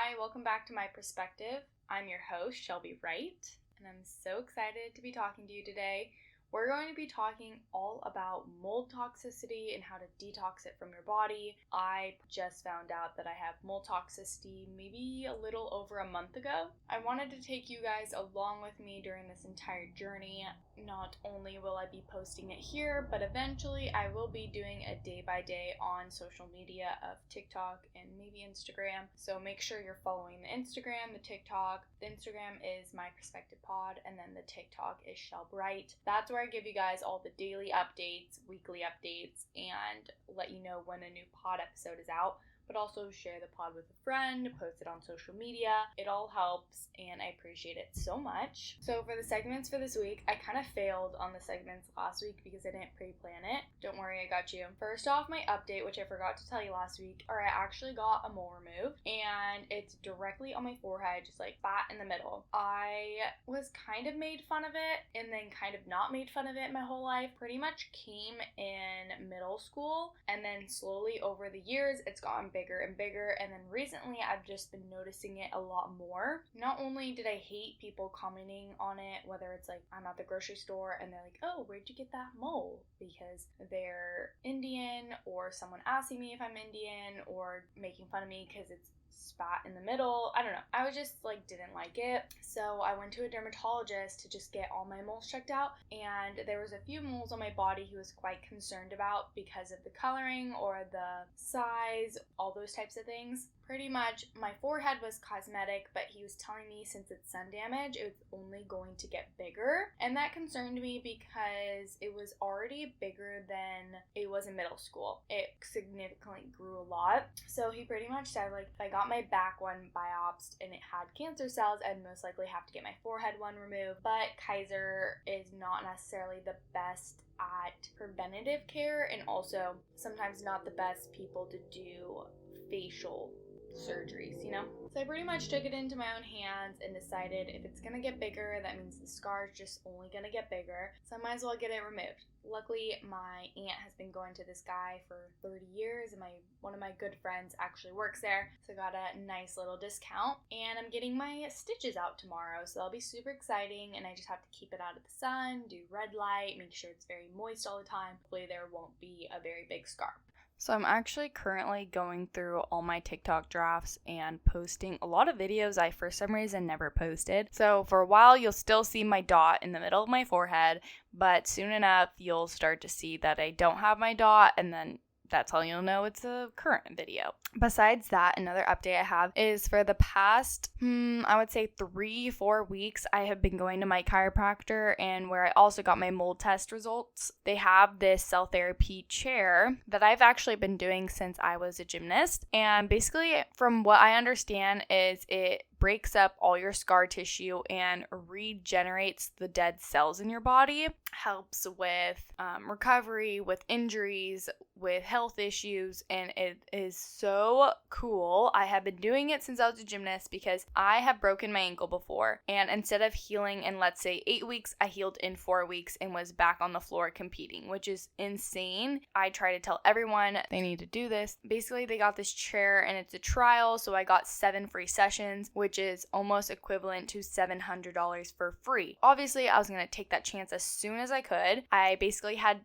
Hi, welcome back to My Perspective. I'm your host, Shelby Wright, and I'm so excited to be talking to you today. We're going to be talking all about mold toxicity and how to detox it from your body. I just found out that I have mold toxicity maybe a little over a month ago. I wanted to take you guys along with me during this entire journey. Not only will I be posting it here, but eventually I will be doing a day-by-day on social media of TikTok and maybe Instagram. So make sure you're following the Instagram, the TikTok. The Instagram is My Perspective Pod, and then the TikTok is Shelbright. That's where I give you guys all the daily updates, weekly updates, and let you know when a new pod episode is out. But also share the pod with a friend, post it on social media. It all helps, and I appreciate it so much. So for the segments for this week, I kind of failed on the segments last week because I didn't pre-plan it. Don't worry, I got you. First off, my update, which I forgot to tell you last week, I actually got a mole removed, and it's directly on my forehead, just like fat in the middle. I was kind of made fun of it, and then kind of not made fun of it my whole life. Pretty much came in middle school, and then slowly over the years, it's gotten bigger and bigger, and then recently I've just been noticing it a lot more. Not only did I hate people commenting on it, whether it's like I'm at the grocery store and they're like, oh, where'd you get that mole? Because they're Indian, or someone asking me if I'm Indian, or making fun of me because it's spat in the middle. I don't know. I was just like didn't like it. So I went to a dermatologist to just get all my moles checked out, and there was a few moles on my body he was quite concerned about because of the coloring or the size, all those types of things. Pretty much my forehead was cosmetic, but he was telling me since it's sun damage, it was only going to get bigger. And that concerned me because it was already bigger than it was in middle school. It significantly grew a lot. So he pretty much said, like, if I got my back one biopsied and it had cancer cells, I'd most likely have to get my forehead one removed. But Kaiser is not necessarily the best at preventative care, and also sometimes not the best people to do facial surgeries, you know? So I pretty much took it into my own hands and decided if it's gonna get bigger, that means the scar's just only gonna get bigger, so I might as well get it removed. Luckily, my aunt has been going to this guy for 30 years, and one of my good friends actually works there, so I got a nice little discount, and I'm getting my stitches out tomorrow, so that'll be super exciting, and I just have to keep it out of the sun, do red light, make sure it's very moist all the time. Hopefully there won't be a very big scar. So I'm actually currently going through all my TikTok drafts and posting a lot of videos I for some reason never posted. So for a while you'll still see my dot in the middle of my forehead, but soon enough you'll start to see that I don't have my dot, and then that's how you'll know it's a current video. Besides that, another update I have is for the past, I would say 3-4 weeks, I have been going to my chiropractor, and where I also got my mold test results. They have this cell therapy chair that I've actually been doing since I was a gymnast. And basically, from what I understand, is it breaks up all your scar tissue and regenerates the dead cells in your body, helps with recovery, with injuries, with health issues, and it is so cool. I have been doing it since I was a gymnast because I have broken my ankle before, and instead of healing in, let's say, 8 weeks, I healed in 4 weeks and was back on the floor competing, which is insane. I try to tell everyone they need to do this. Basically, they got this chair and it's a trial, so I got 7 free sessions, which is almost equivalent to $700 for free. Obviously, I was going to take that chance as soon as I could. I basically had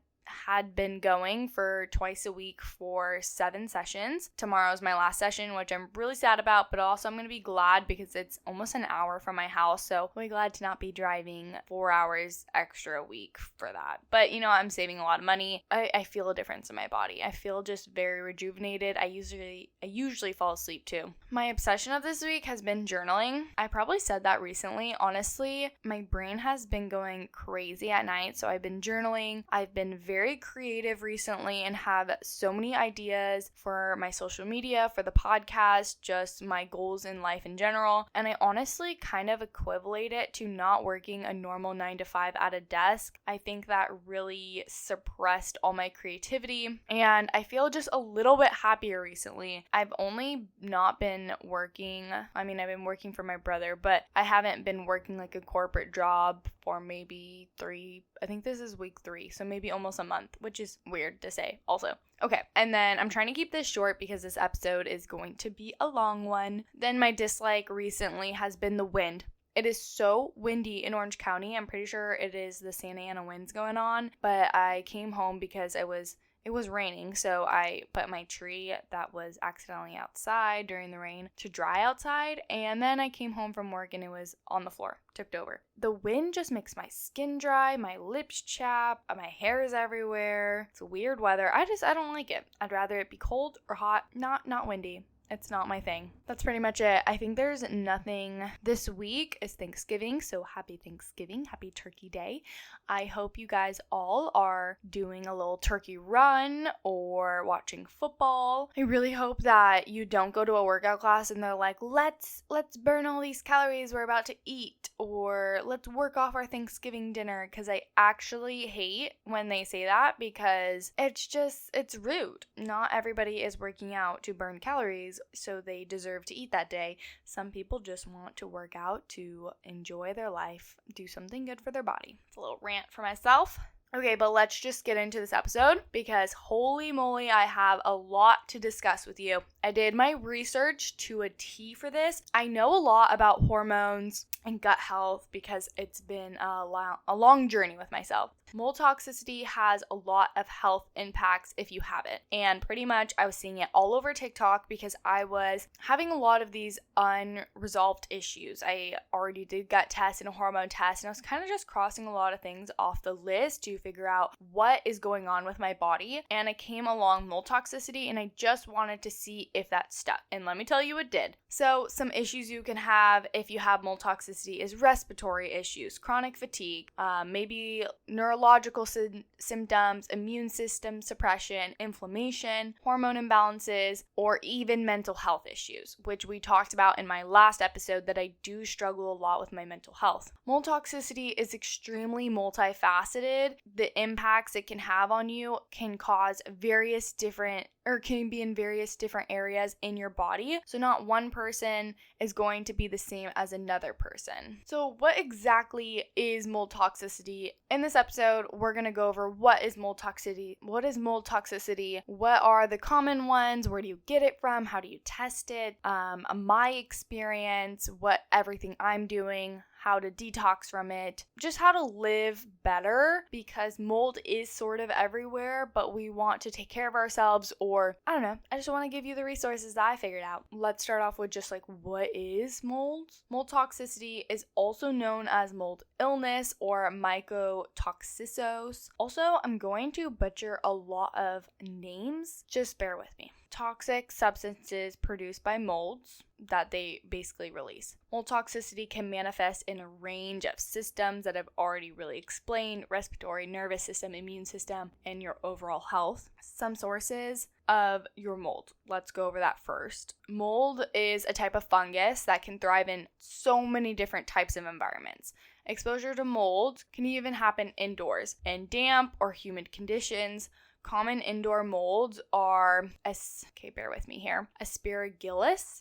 been going for twice a week for 7 sessions. Tomorrow is my last session, which I'm really sad about, but also I'm going to be glad because it's almost an hour from my house, so I'm really glad to not be driving 4 hours extra a week for that. But, you know, I'm saving a lot of money. I feel a difference in my body. I feel just very rejuvenated. I usually fall asleep too. My obsession of this week has been journaling. I probably said that recently. Honestly, my brain has been going crazy at night, so I've been journaling. I've been very creative recently and have so many ideas for my social media, for the podcast, just my goals in life in general. And I honestly kind of equivalent it to not working a normal 9-to-5 at a desk. I think that really suppressed all my creativity, and I feel just a little bit happier recently. I've only not been working, I've been working for my brother, but I haven't been working like a corporate job for maybe 3, I think this is week 3, so maybe almost a month, which is weird to say also. Okay, and then I'm trying to keep this short because this episode is going to be a long one. Then my dislike recently has been the wind. It is so windy in Orange County. I'm pretty sure it is the Santa Ana winds going on, but I came home because it was raining, so I put my tree that was accidentally outside during the rain to dry outside, and then I came home from work and it was on the floor, tipped over. The wind just makes my skin dry, my lips chap, my hair is everywhere. It's weird weather. I don't like it. I'd rather it be cold or hot, not windy. It's not my thing. That's pretty much it. I think there's nothing. This week is Thanksgiving, so happy Thanksgiving, happy Turkey Day. I hope you guys all are doing a little turkey run or watching football. I really hope that you don't go to a workout class and they're like, let's burn all these calories we're about to eat, or let's work off our Thanksgiving dinner, because I actually hate when they say that, because it's rude. Not everybody is working out to burn calories, so they deserve to eat that day. Some people just want to work out to enjoy their life, do something good for their body. It's a little rant for myself. Okay, but let's just get into this episode, because holy moly, I have a lot to discuss with you. I did my research to a T for this. I know a lot about hormones and gut health because it's been a long journey with myself. Mold toxicity has a lot of health impacts if you have it. And pretty much I was seeing it all over TikTok because I was having a lot of these unresolved issues. I already did gut tests and a hormone test, and I was kind of just crossing a lot of things off the list to figure out what is going on with my body. And I came along mold toxicity, and I just wanted to see if that stuck. And let me tell you, it did. So some issues you can have if you have mold toxicity is respiratory issues, chronic fatigue, maybe neurological symptoms, immune system suppression, inflammation, hormone imbalances, or even mental health issues, which we talked about in my last episode that I do struggle a lot with my mental health. Mold toxicity is extremely multifaceted. The impacts it can have on you can be in various different areas in your body. So not one person is going to be the same as another person. So what exactly is mold toxicity? In this episode, we're going to go over what is mold toxicity, what are the common ones, where do you get it from, how do you test it, my experience, what everything I'm doing, how to detox from it, just how to live better, because mold is sort of everywhere, but we want to take care of ourselves, or I don't know, I just want to give you the resources that I figured out. Let's start off with just what is mold? Mold toxicity is also known as mold illness or mycotoxicose. Also, I'm going to butcher a lot of names, just bear with me. Toxic substances produced by molds that they basically release. Mold toxicity can manifest in a range of systems that I've already really explained: respiratory, nervous system, immune system, and your overall health. Some sources of your mold. Let's go over that first. Mold is a type of fungus that can thrive in so many different types of environments. Exposure to mold can even happen indoors in damp or humid conditions. Common indoor molds are, Aspergillus,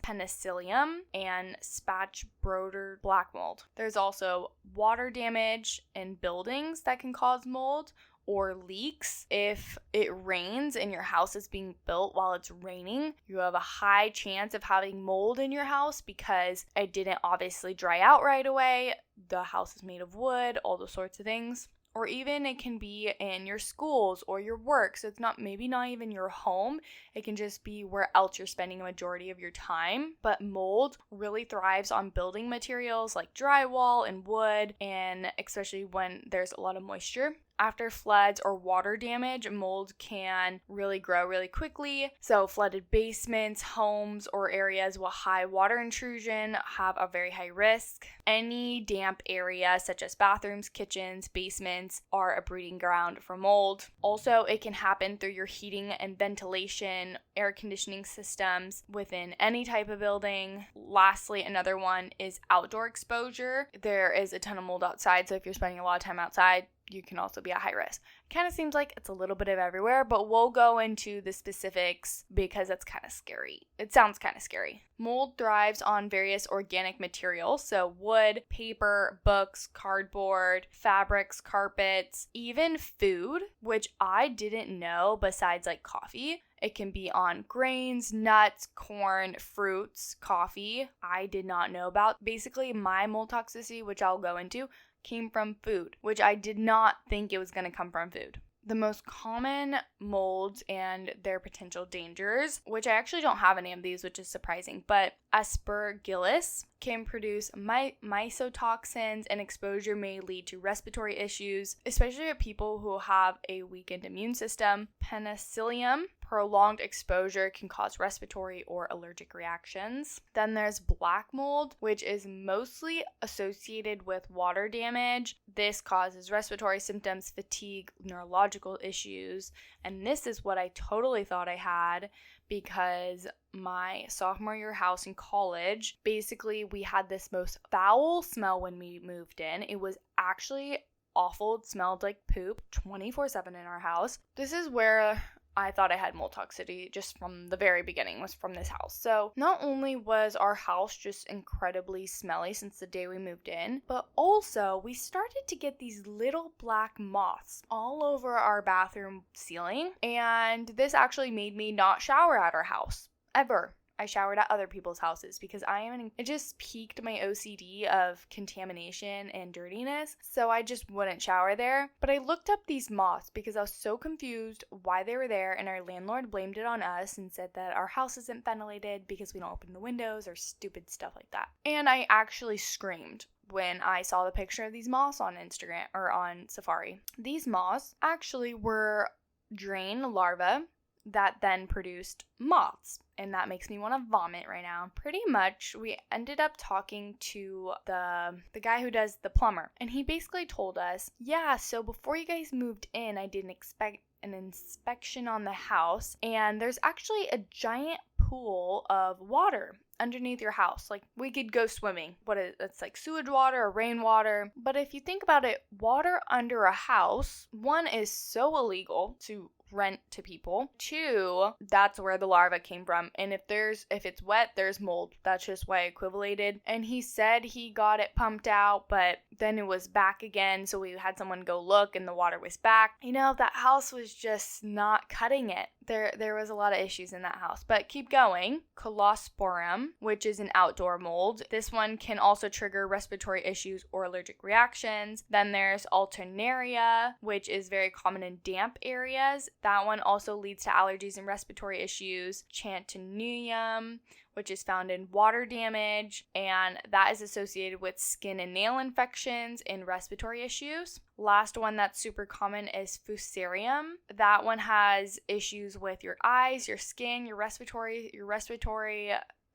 Penicillium, and Spatch-Broder black mold. There's also water damage in buildings that can cause mold, or leaks. If it rains and your house is being built while it's raining, you have a high chance of having mold in your house because it didn't obviously dry out right away. The house is made of wood, all those sorts of things. Or even it can be in your schools or your work. So it's not even your home. It can just be where else you're spending a majority of your time. But mold really thrives on building materials like drywall and wood, and especially when there's a lot of moisture. After floods or water damage, mold can really grow really quickly. So flooded basements, homes, or areas with high water intrusion have a very high risk. Any damp area, such as bathrooms, kitchens, basements, are a breeding ground for mold. Also, it can happen through your heating and ventilation, air conditioning systems within any type of building. Lastly, another one is outdoor exposure. There is a ton of mold outside, so if you're spending a lot of time outside, you can also be at high risk. It kind of seems like it's a little bit of everywhere, but we'll go into the specifics because it's kind of scary. It sounds kind of scary. Mold thrives on various organic materials, so wood, paper, books, cardboard, fabrics, carpets, even food, which I didn't know besides like coffee. It can be on grains, nuts, corn, fruits, coffee. I did not know about. Basically, my mold toxicity, which I'll go into, came from food, which I did not think it was going to come from food. The most common molds and their potential dangers, which I actually don't have any of these, which is surprising, but Aspergillus can produce mycotoxins, and exposure may lead to respiratory issues, especially with people who have a weakened immune system. Penicillium, prolonged exposure can cause respiratory or allergic reactions. Then there's black mold, which is mostly associated with water damage. This causes respiratory symptoms, fatigue, neurological issues, and this is what I totally thought I had because my sophomore year house in college, basically we had this most foul smell when we moved in. It was actually awful. It smelled like poop 24/7 in our house. This is where I thought I had mold toxicity just from the very beginning, was from this house. So not only was our house just incredibly smelly since the day we moved in, but also we started to get these little black moths all over our bathroom ceiling. And this actually made me not shower at our house ever. I showered at other people's houses because it just piqued my OCD of contamination and dirtiness, so I just wouldn't shower there. But I looked up these moths because I was so confused why they were there, and our landlord blamed it on us and said that our house isn't ventilated because we don't open the windows or stupid stuff like that. And I actually screamed when I saw the picture of these moths on Instagram or on Safari. These moths actually were drain larvae that then produced moths. And that makes me want to vomit right now. Pretty much, we ended up talking to the guy who does the plumber. And he basically told us, yeah, so before you guys moved in, I didn't expect an inspection on the house. And there's actually a giant pool of water underneath your house. Like, we could go swimming. It's like sewage water or rainwater. But if you think about it, water under a house, one, is so illegal to rent to people. 2, that's where the larva came from. And if it's wet, there's mold. That's just why I equivalated. And he said he got it pumped out, but then it was back again. So we had someone go look and the water was back. That house was just not cutting it. There was a lot of issues in that house. But keep going. Colosporum, which is an outdoor mold. This one can also trigger respiratory issues or allergic reactions. Then there's Alternaria, which is very common in damp areas. That one also leads to allergies and respiratory issues. Chantaneum, which is found in water damage, and that is associated with skin and nail infections and respiratory issues. Last one that's super common is Fusarium. That one has issues with your eyes, your skin, your respiratory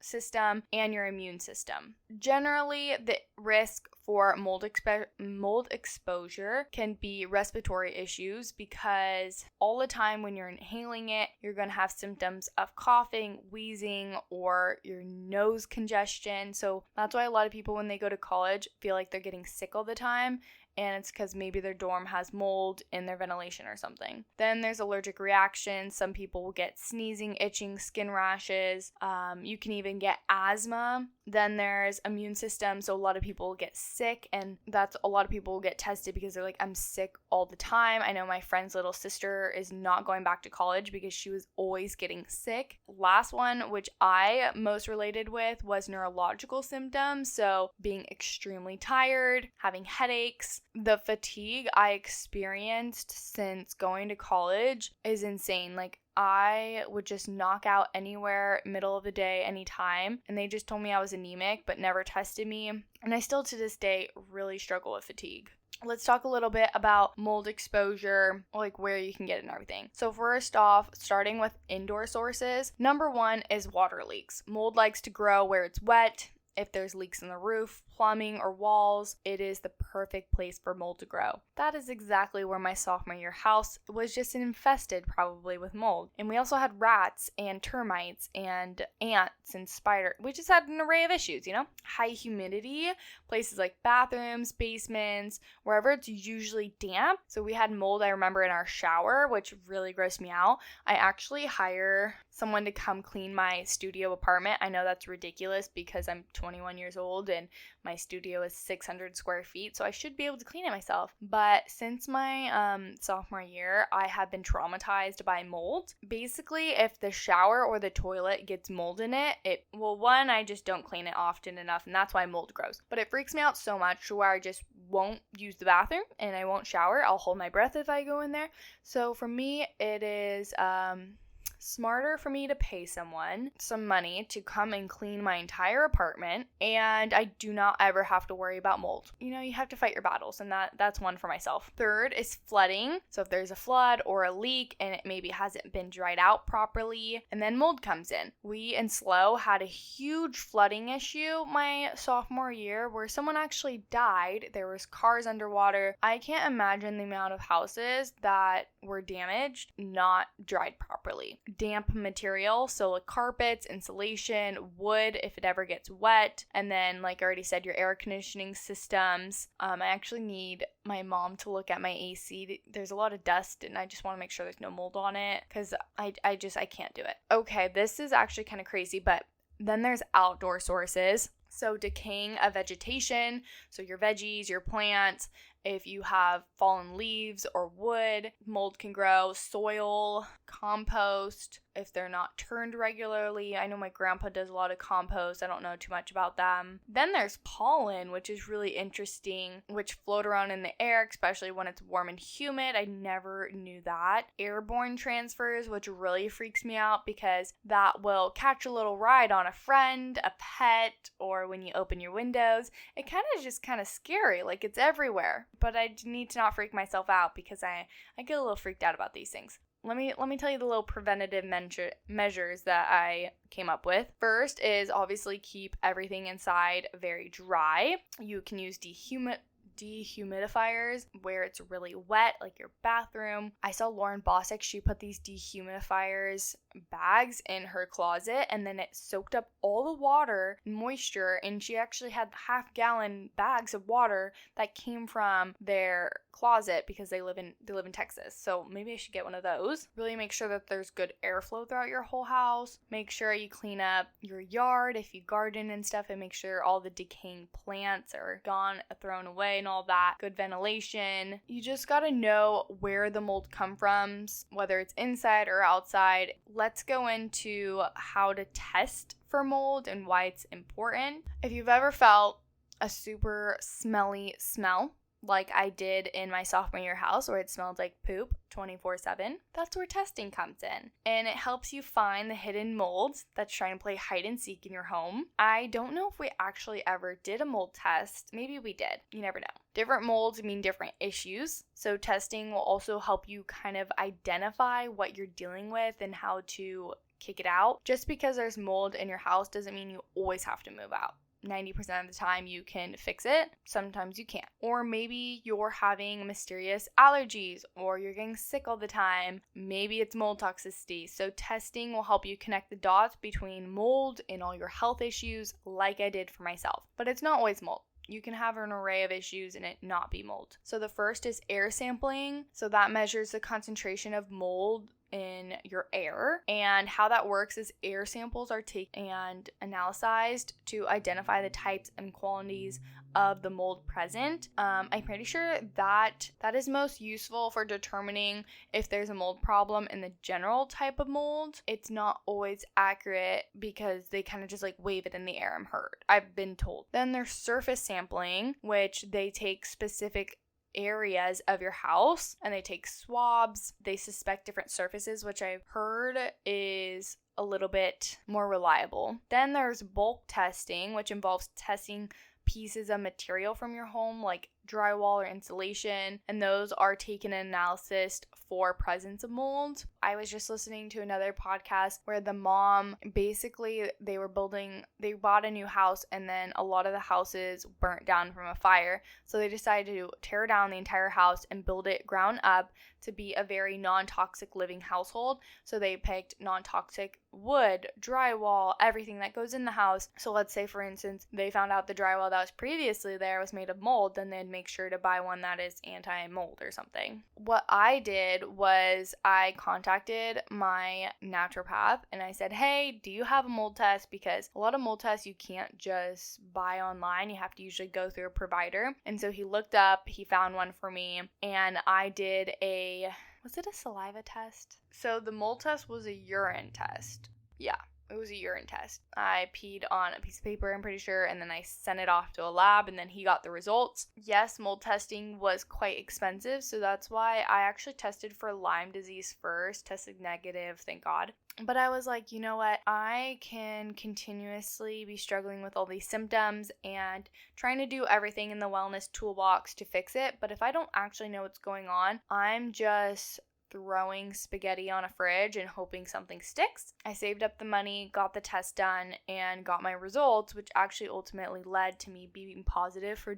system, and your immune system. Generally, the risk for mold exposure can be respiratory issues because all the time when you're inhaling it, you're going to have symptoms of coughing, wheezing, or your nose congestion. So that's why a lot of people, when they go to college, feel like they're getting sick all the time. And it's because maybe their dorm has mold in their ventilation or something. Then there's allergic reactions. Some people will get sneezing, itching, skin rashes. You can even get asthma. Then there's immune system. So a lot of people will get sick, and that's a lot of people will get tested because they're like, I'm sick all the time. I know my friend's little sister is not going back to college because she was always getting sick. Last one, which I most related with, was neurological symptoms. So being extremely tired, having headaches. The fatigue I experienced since going to college is insane. Like, I would just knock out anywhere, middle of the day, anytime. And they just told me I was anemic, but never tested me. And I still, to this day, really struggle with fatigue. Let's talk a little bit about mold exposure, like where you can get it and everything. So first off, starting with indoor sources, number 1 is water leaks. Mold likes to grow where it's wet. If there's leaks in the roof, plumbing, or walls, it is the perfect place for mold to grow. That is exactly where my sophomore year house was just infested probably with mold. And we also had rats and termites and ants and spiders. We just had an array of issues, High humidity, places like bathrooms, basements, wherever it's usually damp. So we had mold, I remember, in our shower, which really grossed me out. I actually hire someone to come clean my studio apartment. I know that's ridiculous because I'm 21 years old and my studio is 600 square feet, so I should be able to clean it myself. But since my sophomore year, I have been traumatized by mold. Basically, if the shower or the toilet gets mold in it, one, I just don't clean it often enough, and that's why mold grows. But it freaks me out so much to where I just won't use the bathroom and I won't shower. I'll hold my breath if I go in there. So for me, it is smarter for me to pay someone some money to come and clean my entire apartment, and I do not ever have to worry about mold. You have to fight your battles, and that's one for myself. Third is flooding. So if there's a flood or a leak and it maybe hasn't been dried out properly, and then mold comes in. We in SLO had a huge flooding issue my sophomore year where someone actually died. There was cars underwater. I can't imagine the amount of houses that were damaged, not dried properly. Damp material, so like carpets, insulation, wood if it ever gets wet, and then like I already said, your air conditioning systems. I actually need my mom to look at my AC. There's a lot of dust and I just want to make sure there's no mold on it because I can't do it. Okay, this is actually kind of crazy, but then there's outdoor sources. So decaying of vegetation, so your veggies, your plants. If you have fallen leaves or wood, mold can grow. Soil, compost, if they're not turned regularly. I know my grandpa does a lot of compost. I don't know too much about them. Then there's pollen, which is really interesting, which float around in the air, especially when it's warm and humid. I never knew that. Airborne transfers, which really freaks me out because that will catch a little ride on a friend, a pet, or when you open your windows. It just kind of scary, like it's everywhere. But I need to not freak myself out because I get a little freaked out about these things. Let me tell you the little preventative measures that I came up with. First is obviously keep everything inside very dry. You can use dehumidifiers where it's really wet, like your bathroom. I saw Lauren Bossack, she put these dehumidifiers bags in her closet and then it soaked up all the water and moisture, and she actually had half-gallon bags of water that came from their closet because they live in Texas. So maybe I should get one of those. Really make sure that there's good airflow throughout your whole house. Make sure you clean up your yard if you garden and stuff, and make sure all the decaying plants are gone, thrown away and all that. Good ventilation. You just gotta know where the mold comes from, whether it's inside or outside. Let's go into how to test for mold and why it's important. If you've ever felt a super smelly smell, like I did in my sophomore year house where it smelled like poop 24/7, that's where testing comes in. And it helps you find the hidden molds that's trying to play hide and seek in your home. I don't know if we actually ever did a mold test. Maybe we did. You never know. Different molds mean different issues. So testing will also help you kind of identify what you're dealing with and how to kick it out. Just because there's mold in your house doesn't mean you always have to move out. 90% of the time you can fix it, sometimes you can't. Or maybe you're having mysterious allergies or you're getting sick all the time. Maybe it's mold toxicity. So testing will help you connect the dots between mold and all your health issues like I did for myself. But it's not always mold. You can have an array of issues and it not be mold. So the first is air sampling. So that measures the concentration of mold in your air, and how that works is air samples are taken and analyzed to identify the types and qualities of the mold present. I'm pretty sure that is most useful for determining if there's a mold problem in the general type of mold. It's not always accurate because they kind of just like wave it in the air, I've been told. Then there's surface sampling, which they take specific areas of your house and they take swabs. They suspect different surfaces, which I've heard is a little bit more reliable. Then there's bulk testing, which involves testing pieces of material from your home, like drywall or insulation, and those are taken and analysis for presence of mold. I was just listening to another podcast where the mom, basically they bought a new house, and then a lot of the houses burnt down from a fire. So they decided to tear down the entire house and build it ground up to be a very non-toxic living household. So they picked non-toxic wood, drywall, everything that goes in the house. So let's say, for instance, they found out the drywall that was previously there was made of mold, then they'd make sure to buy one that is anti-mold or something. What I did was I contacted my naturopath and I said, hey, do you have a mold test? Because a lot of mold tests you can't just buy online. You have to usually go through a provider. And so he looked up, he found one for me, and I did was it a saliva test? So the mold test was a urine test. Yeah, it was a urine test. I peed on a piece of paper, I'm pretty sure, and then I sent it off to a lab, and then he got the results. Yes, mold testing was quite expensive, so that's why I actually tested for Lyme disease first, tested negative, thank God. But I was like, you know what, I can continuously be struggling with all these symptoms and trying to do everything in the wellness toolbox to fix it, but if I don't actually know what's going on, I'm just throwing spaghetti on a fridge and hoping something sticks. I saved up the money, got the test done, and got my results, which actually ultimately led to me being positive for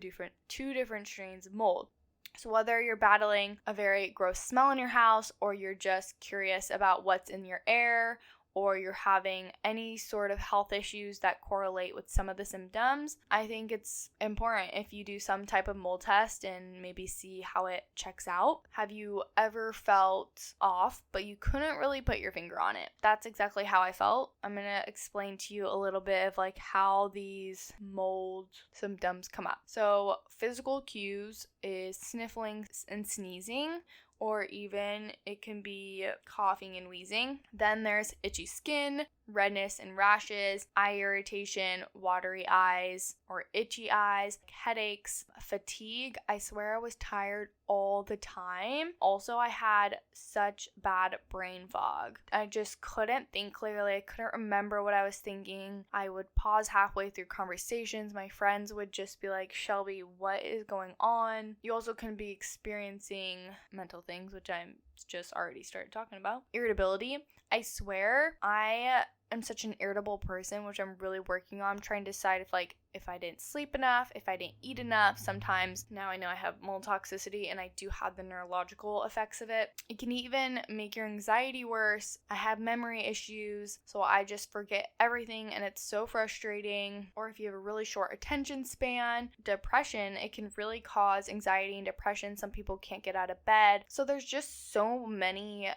two different strains of mold. So whether you're battling a very gross smell in your house, or you're just curious about what's in your air, or you're having any sort of health issues that correlate with some of the symptoms, I think it's important if you do some type of mold test and maybe see how it checks out. Have you ever felt off, but you couldn't really put your finger on it? That's exactly how I felt. I'm going to explain to you a little bit of like how these mold symptoms come up. So physical cues is sniffling and sneezing, or even it can be coughing and wheezing. Then there's itchy skin, redness and rashes, eye irritation, watery eyes or itchy eyes, headaches, fatigue. I swear I was tired all the time. Also, I had such bad brain fog. I just couldn't think clearly. I couldn't remember what I was thinking. I would pause halfway through conversations. My friends would just be like, Shelby, what is going on? You also can be experiencing mental things, which I'm just already started talking about. Irritability. I swear I am such an irritable person, which I'm really working on. I'm trying to decide if I didn't sleep enough, if I didn't eat enough. Sometimes now I know I have mold toxicity and I do have the neurological effects of it. It can even make your anxiety worse. I have memory issues, so I just forget everything and it's so frustrating. Or if you have a really short attention span, depression, it can really cause anxiety and depression. Some people can't get out of bed. So there's so many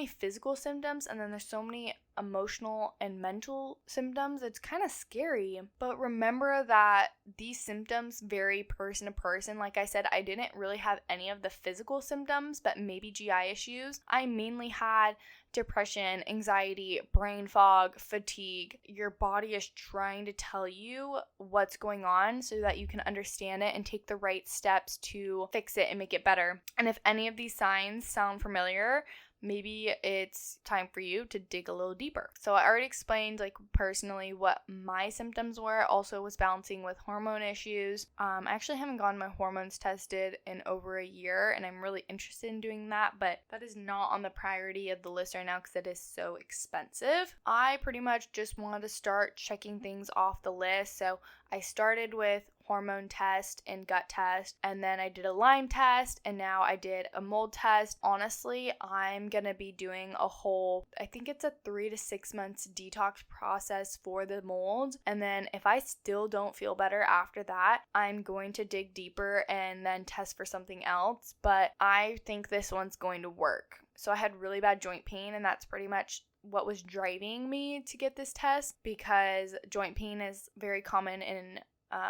physical symptoms, and then there's so many emotional and mental symptoms. It's kind of scary, but remember that these symptoms vary person to person. Like I said, I didn't really have any of the physical symptoms, but maybe GI issues. I mainly had depression, anxiety, brain fog, fatigue. Your body is trying to tell you what's going on so that you can understand it and take the right steps to fix it and make it better. And if any of these signs sound familiar, maybe it's time for you to dig a little deeper. So I already explained personally what my symptoms were. Also was balancing with hormone issues. I actually haven't gotten my hormones tested in over a year, and I'm really interested in doing that, but that is not on the priority of the list right now because it is so expensive. I pretty much just wanted to start checking things off the list. So I started with hormone test and gut test, and then I did a Lyme test, and now I did a mold test. Honestly, I'm gonna be doing I think it's a 3 to 6 months detox process for the mold, and then if I still don't feel better after that, I'm going to dig deeper and then test for something else, but I think this one's going to work. So I had really bad joint pain, and that's pretty much what was driving me to get this test, because joint pain is very common in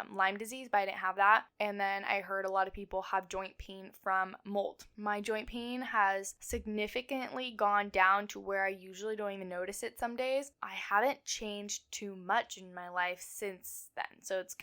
Lyme disease, but I didn't have that. And then I heard a lot of people have joint pain from mold. My joint pain has significantly gone down to where I usually don't even notice it some days. I haven't changed too much in my life since then. So it's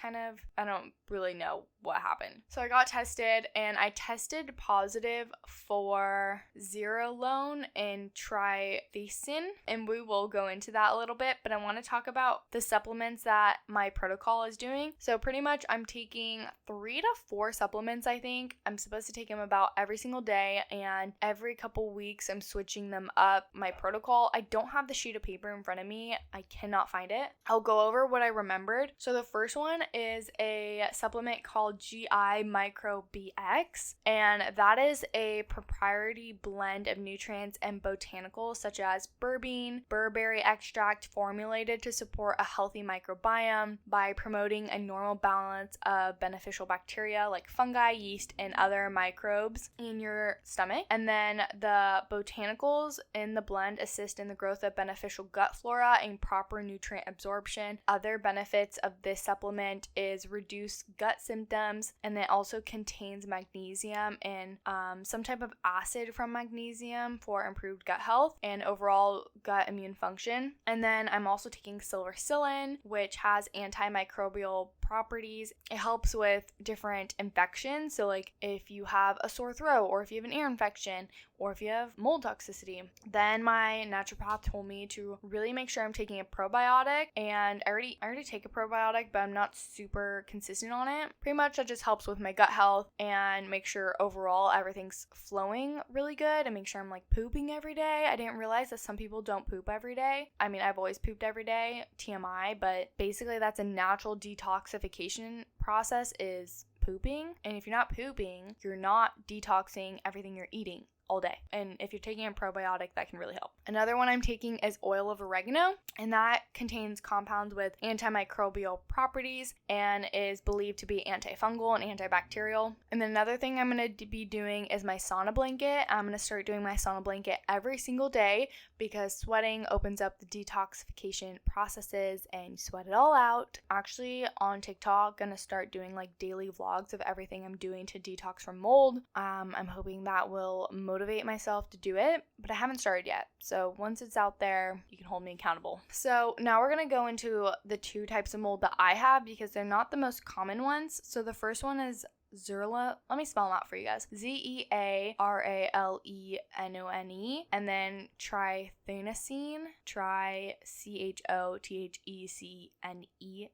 I don't really know what happened. So I got tested, and I tested positive for Zerolone and Trifacin, and we will go into that a little bit, but I want to talk about the supplements that my protocol is doing. So So pretty much I'm taking 3 to 4 supplements, I think. I'm supposed to take them about every single day, and every couple weeks I'm switching them up. My protocol, I don't have the sheet of paper in front of me. I cannot find it. I'll go over what I remembered. So the first one is a supplement called GI Micro BX, and that is a proprietary blend of nutrients and botanicals such as berberine, burberry extract formulated to support a healthy microbiome by promoting a normal balance of beneficial bacteria like fungi, yeast, and other microbes in your stomach. And then the botanicals in the blend assist in the growth of beneficial gut flora and proper nutrient absorption. Other benefits of this supplement is reduce gut symptoms, and it also contains magnesium and some type of acid from magnesium for improved gut health and overall gut immune function. And then I'm also taking silvercillin, which has antimicrobial properties. It helps with different infections. So like if you have a sore throat, or if you have an ear infection, or if you have mold toxicity. Then my naturopath told me to really make sure I'm taking a probiotic, and I already take a probiotic, but I'm not super consistent on it. Pretty much that just helps with my gut health and make sure overall everything's flowing really good, and make sure I'm like pooping every day. I didn't realize that some people don't poop every day. I mean, I've always pooped every day, TMI, but basically that's a natural detoxification process, is pooping. And if you're not pooping, you're not detoxing everything you're eating all day. And if you're taking a probiotic, that can really help. Another one I'm taking is oil of oregano, and that contains compounds with antimicrobial properties and is believed to be antifungal and antibacterial. And then another thing I'm going to be doing is my sauna blanket. I'm going to start doing my sauna blanket every single day because sweating opens up the detoxification processes and you sweat it all out. Actually, on TikTok, going to start doing like daily vlogs of everything I'm doing to detox from mold. I'm hoping that will motivate myself to do it, but I haven't started yet. So once it's out there, you can hold me accountable. So now we're going to go into the 2 types of mold that I have because they're not the most common ones. So the first one is Zerla. Let me spell them out for you guys. Zearaleneone, and then trithynacine, Chotechecne,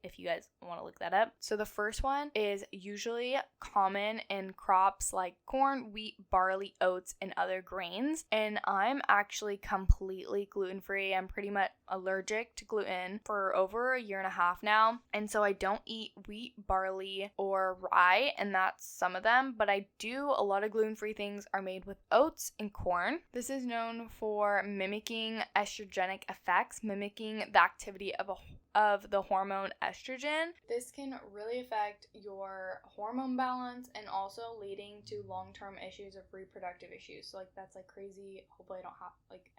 if you guys want to look that up. So the first one is usually common in crops like corn, wheat, barley, oats, and other grains. And I'm actually completely gluten-free. I'm pretty much allergic to gluten for over a year and a half now. And so I don't eat wheat, barley, or rye, and that's some of them, but I do a lot of gluten-free things are made with oats and corn. This is known for mimicking estrogenic effects, mimicking the activity of the hormone estrogen. This can really affect your hormone balance and also leading to long-term issues of reproductive issues. So like that's like crazy. Hopefully I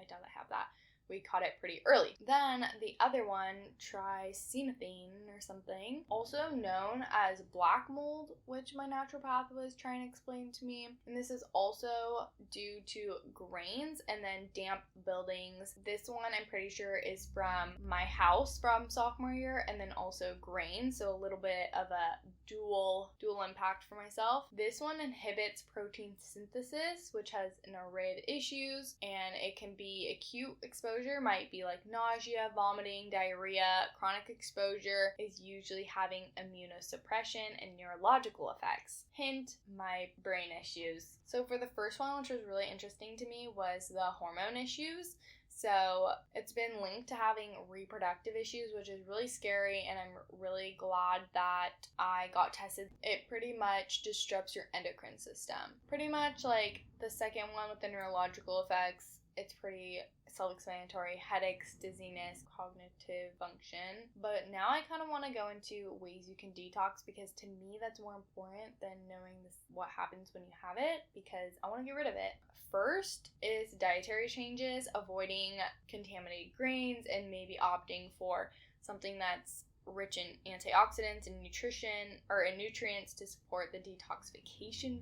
doubt I have that. We caught it pretty early. Then the other one, trisinethine or something, also known as black mold, which my naturopath was trying to explain to me. And this is also due to grains and then damp buildings. This one I'm pretty sure is from my house from sophomore year, and then also grains, so a little bit of a dual impact for myself. This one inhibits protein synthesis, which has an array of issues, and it can be acute exposure, might be like nausea, vomiting, diarrhea. Chronic exposure is usually having immunosuppression and neurological effects. Hint, my brain issues. So for the first one, which was really interesting to me, was the hormone issues. So it's been linked to having reproductive issues, which is really scary, and I'm really glad that I got tested. It pretty much disrupts your endocrine system. Pretty much like the second one with the neurological effects, it's pretty self-explanatory: headaches, dizziness, cognitive function. But now I kind of want to go into ways you can detox, because to me that's more important than knowing what happens when you have it, because I want to get rid of it. First is dietary changes, avoiding contaminated grains and maybe opting for something that's rich in antioxidants and nutrients to support the detoxification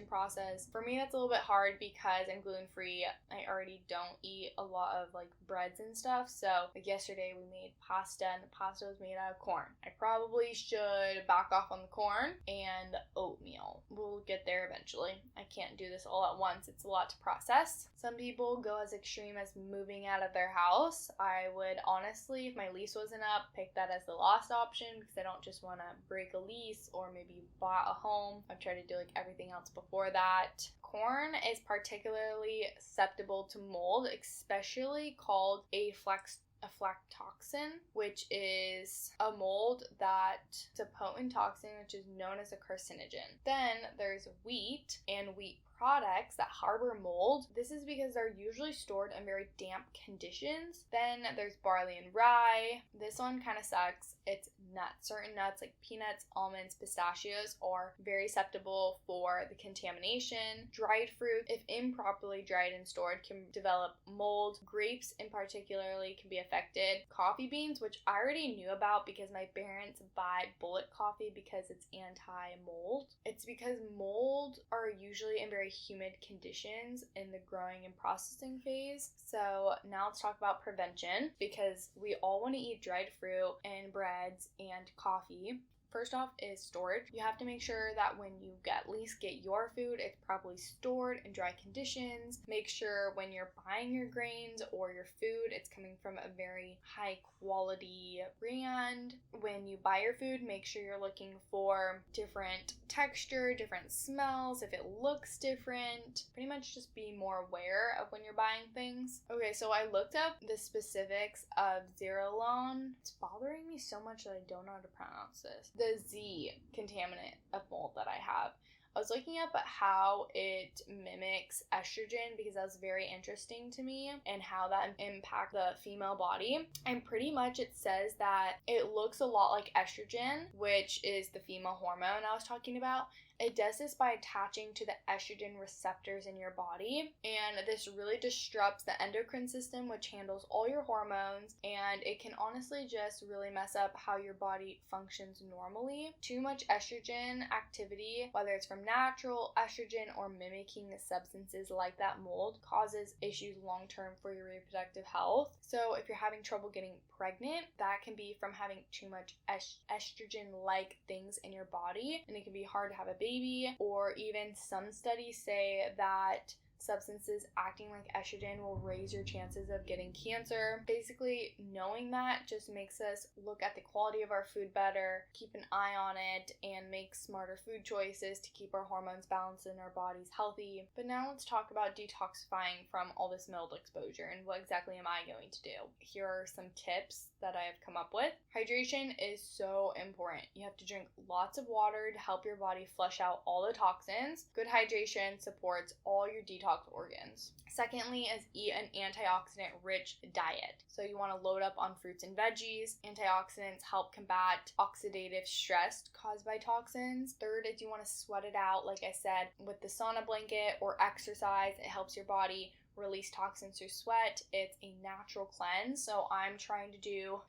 process. For me, that's a little bit hard because I'm gluten-free. I already don't eat a lot of like breads and stuff. So like yesterday we made pasta, and the pasta was made out of corn. I probably should back off on the corn and oatmeal. We'll get there eventually. I can't do this all at once. It's a lot to process. Some people go as extreme as moving out of their house. I would honestly, if my lease wasn't up, pick that as the last option because I don't just want to break a lease or maybe buy a home. I've tried to do like everything else before that. Corn is particularly susceptible to mold, especially called aflatoxin, which is a mold that's a potent toxin which is known as a carcinogen. Then there's wheat and wheat products that harbor mold. This is because they're usually stored in very damp conditions. Then there's barley and rye. This one kind of sucks. It's nuts. Certain nuts like peanuts, almonds, pistachios are very susceptible for the contamination. Dried fruit, if improperly dried and stored, can develop mold. Grapes in particularly can be affected. Coffee beans, which I already knew about because my parents buy bullet coffee because it's anti-mold. It's because mold are usually in very humid conditions in the growing and processing phase. So now let's talk about prevention, because we all want to eat dried fruit and breads and coffee. First off is storage. You have to make sure that when you at least get your food, it's properly stored in dry conditions. Make sure when you're buying your grains or your food, it's coming from a very high quality brand. When you buy your food, make sure you're looking for different texture, different smells, if it looks different. Pretty much just be more aware of when you're buying things. Okay, so I looked up the specifics of Zerolone. It's bothering me so much that I don't know how to pronounce this. The Z contaminant of mold that I have. I was looking up at how it mimics estrogen because that was very interesting to me and how that impacts the female body. And pretty much it says that it looks a lot like estrogen, which is the female hormone I was talking about. It does this by attaching to the estrogen receptors in your body, and this really disrupts the endocrine system, which handles all your hormones, and it can honestly just really mess up how your body functions normally. Too much estrogen activity, whether it's from natural estrogen or mimicking the substances like that mold, causes issues long term for your reproductive health. So if you're having trouble getting pregnant, that can be from having too much estrogen-like things in your body, and it can be hard to have a baby, or even some studies say that substances acting like estrogen will raise your chances of getting cancer. Basically, knowing that just makes us look at the quality of our food better, keep an eye on it, and make smarter food choices to keep our hormones balanced and our bodies healthy. But now let's talk about detoxifying from all this mold exposure and what exactly am I going to do. Here are some tips that I have come up with. Hydration is so important. You have to drink lots of water to help your body flush out all the toxins. Good hydration supports all your detox organs. Secondly is eat an antioxidant rich diet. So you want to load up on fruits and veggies. Antioxidants help combat oxidative stress caused by toxins. Third is you want to sweat it out, like I said, with the sauna blanket or exercise. It helps your body release toxins through sweat. It's a natural cleanse, so I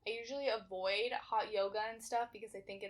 usually avoid hot yoga and stuff because I think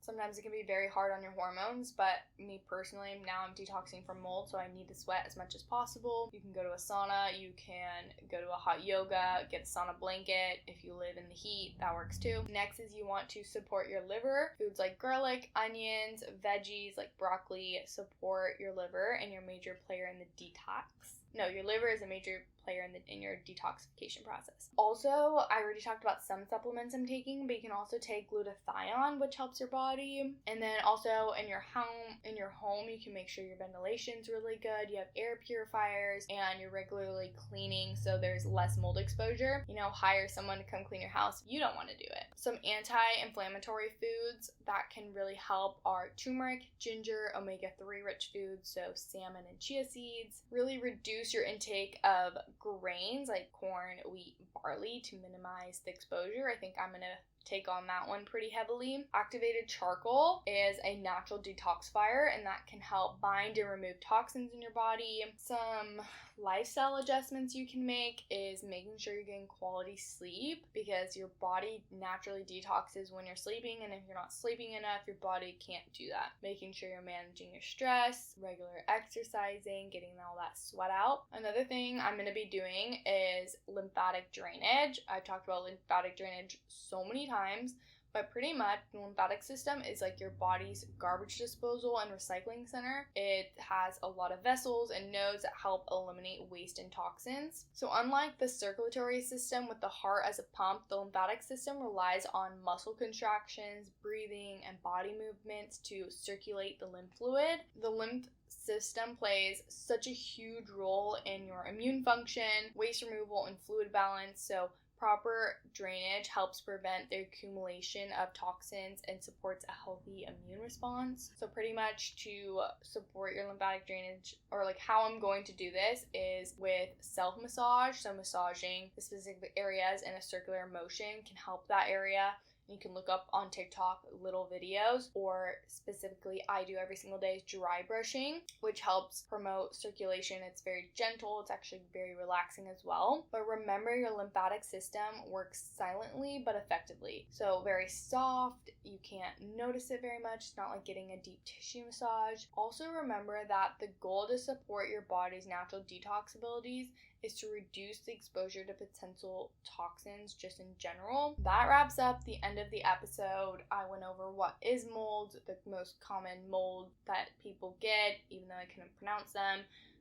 sometimes it can be very hard on your hormones, but me personally, now I'm detoxing from mold, so I need to sweat as much as possible. You can go to a sauna, you can go to a hot yoga, get a sauna blanket. If you live in the heat, that works too. Next is you want to support your liver. Foods like garlic, onions, veggies like broccoli support your liver and your major player in the detox. No, your liver is a major player in your detoxification process. Also, I already talked about some supplements I'm taking, but you can also take glutathione, which helps your body. And then also in your home, you can make sure your ventilation's really good. You have air purifiers and you're regularly cleaning, so there's less mold exposure. Hire someone to come clean your house if you don't want to do it. Some anti-inflammatory foods that can really help are turmeric, ginger, omega-3 rich foods, so salmon and chia seeds. Really reduce your intake of grains like corn, wheat, barley to minimize the exposure. I think I'm going to take on that one pretty heavily. Activated charcoal is a natural detoxifier, and that can help bind and remove toxins in your body. Some lifestyle adjustments you can make is making sure you're getting quality sleep, because your body naturally detoxes when you're sleeping, and if you're not sleeping enough, your body can't do that. Making sure you're managing your stress, regular exercising, getting all that sweat out. Another thing I'm going to be doing is lymphatic drainage. I've talked about lymphatic drainage so many times, But pretty much the lymphatic system is like your body's garbage disposal and recycling center. It has a lot of vessels and nodes that help eliminate waste and toxins. So unlike the circulatory system with the heart as a pump, the lymphatic system relies on muscle contractions, breathing, and body movements to circulate the lymph fluid. The lymph system plays such a huge role in your immune function, waste removal, and fluid balance. So proper drainage helps prevent the accumulation of toxins and supports a healthy immune response. So pretty much to support your lymphatic drainage, or like how I'm going to do this, is with self-massage. So massaging the specific areas in a circular motion can help that area. You can look up on TikTok little videos, or specifically I do every single day is dry brushing, which helps promote circulation. It's very gentle. It's actually very relaxing as well. But remember, your lymphatic system works silently but effectively. So very soft. You can't notice it very much. It's not like getting a deep tissue massage. Also remember that the goal to support your body's natural detox abilities is to reduce the exposure to potential toxins just in general. That wraps up the end of the episode. I went over what is mold, the most common mold that people get, even though I couldn't pronounce them,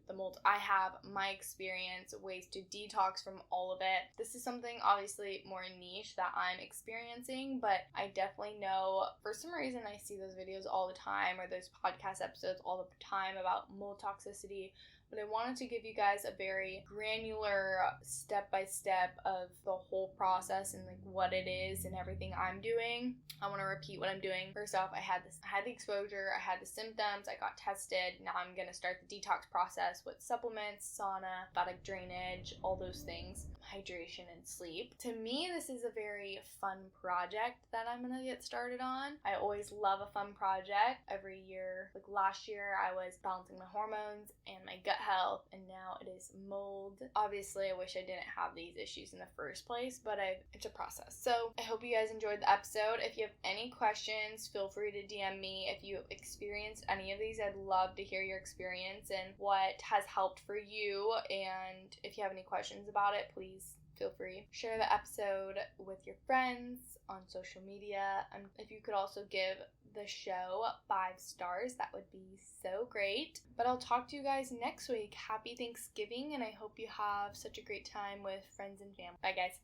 the molds I have, my experience, ways to detox from all of it. This is something obviously more niche that I'm experiencing, but I definitely know for some reason I see those videos all the time, or those podcast episodes all the time about mold toxicity. But I wanted to give you guys a very granular step-by-step of the whole process and like what it is and everything I'm doing. I want to repeat what I'm doing. First off, I had the exposure, I had the symptoms, I got tested. Now I'm going to start the detox process with supplements, sauna, lymphatic drainage, all those things, hydration and sleep. To me, this is a very fun project that I'm going to get started on. I always love a fun project. Every year, like last year, I was balancing my hormones and my gut health, and now it is mold. Obviously, I wish I didn't have these issues in the first place, but it's a process. So I hope you guys enjoyed the episode. If you have any questions, feel free to DM me. If you have experienced any of these, I'd love to hear your experience and what has helped for you. And if you have any questions about it, please feel free. Share the episode with your friends on social media. And if you could also give the show 5 stars, that would be so great. But I'll talk to you guys next week. Happy Thanksgiving, and I hope you have such a great time with friends and family. Bye, guys.